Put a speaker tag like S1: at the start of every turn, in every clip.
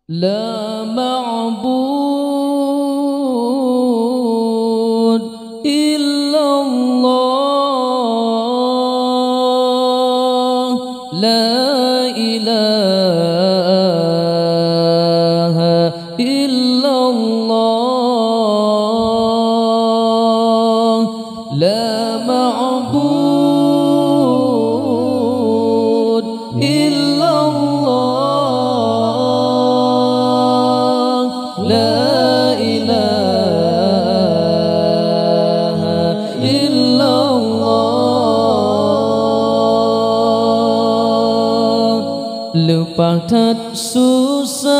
S1: La ma'bud illallah, la ilaha illallah, la ma'bud illallah, la ilaha illallah. Lepas thật susah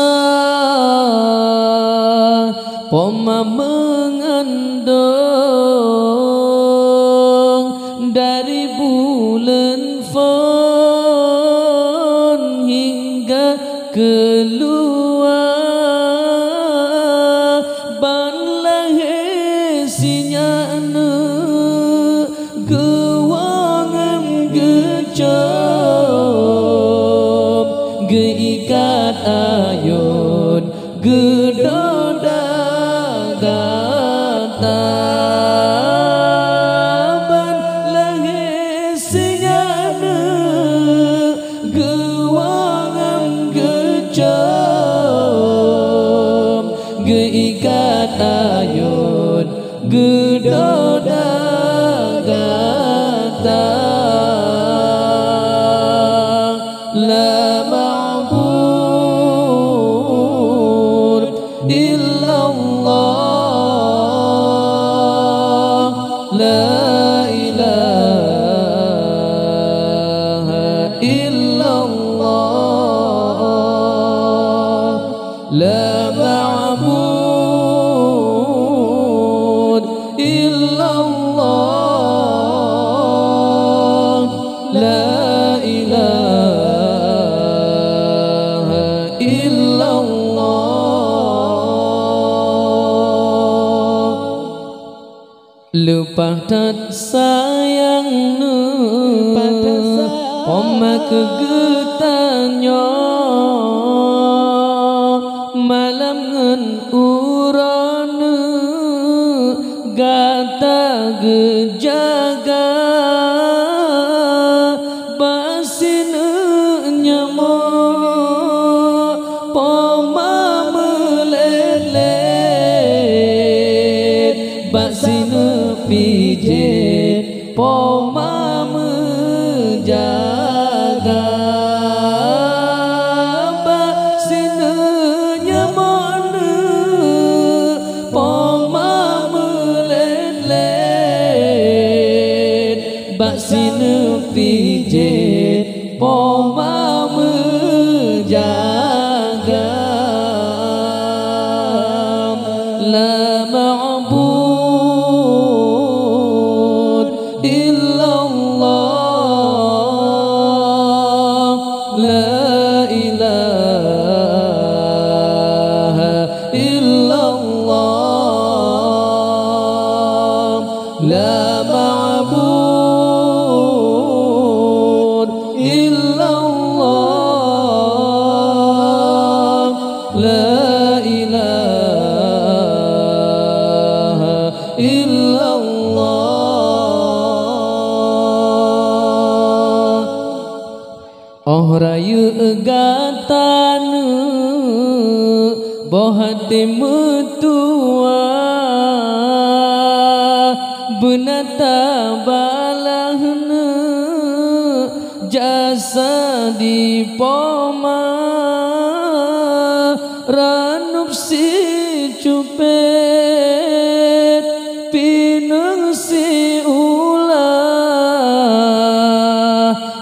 S1: Poma mengandung dari bulan Fon hingga keluar ban lahir sinyana gewangam gecap geikat ayun gedoda gata ban lahir sinyana gewangam gecap geikat ayun gedoda gata la ma'bud illallah, la ilaha illallah, la ma'bud illallah, la ilaha illallah. Lepas tak sayang nu Oma kegetanya malam ngen urana gata gejaga basina nyamo poma melelet basina pijet poma menjaga basina nyamona poma melelet basina pijet poma menjaga la ma'bud illallah, la ilaha illallah, la ma'bud illallah, la ilaha illallah. Oh rayu gatana bohate mutua benata balahna jasa di poma ranup si cupet pinang si ulah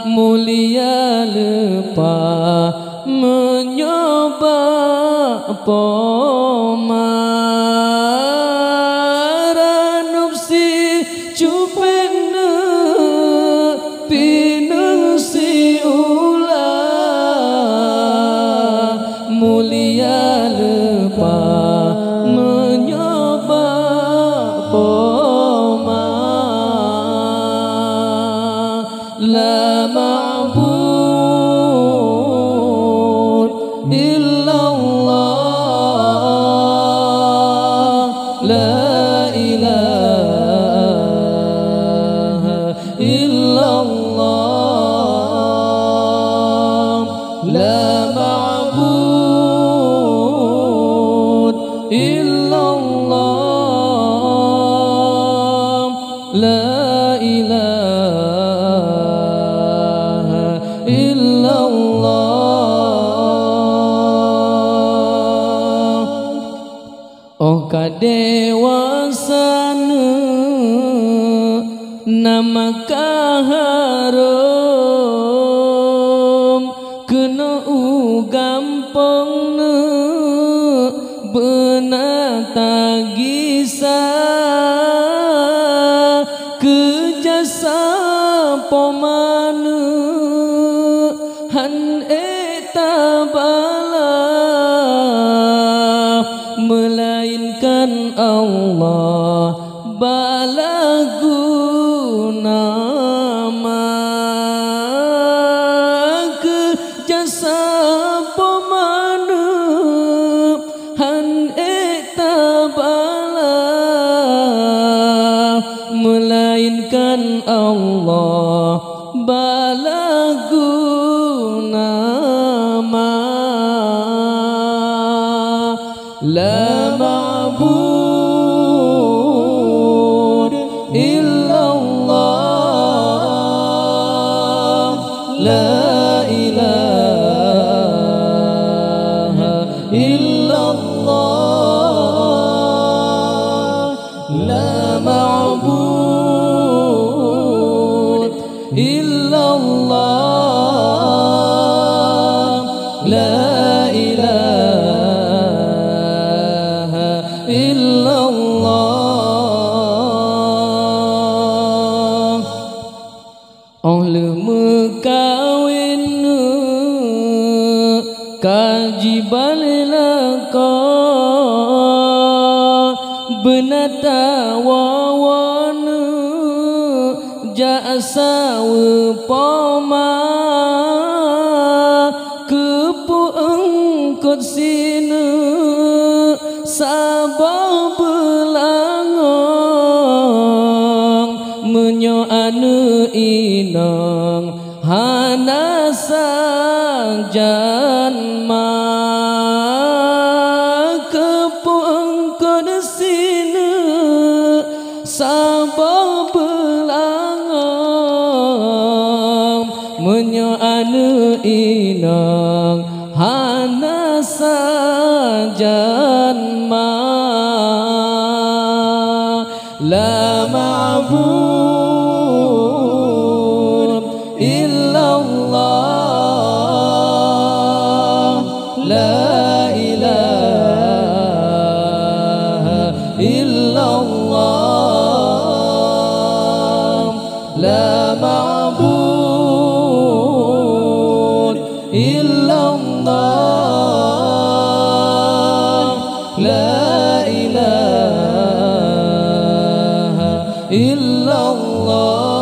S1: mulia lepa menyoba poma ranup si cupena pinang si ulah mulia lepa menyoba poma la ma'bud illallah. kadewasana nama kaharom kena gampangna benata gisa kejasa pomana han eta bala melainkan Allah balaguna kejasa pomana han eta bala melainkan Allah balaguna la ma'bud illallah la ilaha illallah la ma'bud illallah la ilaha illallah oleh mekawin kajiban laka benata wawana jasa poma kepu engkot sina sabah belangong menyo anu inang hana janma kepu engkot sina sabah belangong menyo anu inang hana janma la ma'bud illallah la ilaha illallah la ma'bud illallah la ilaha illallah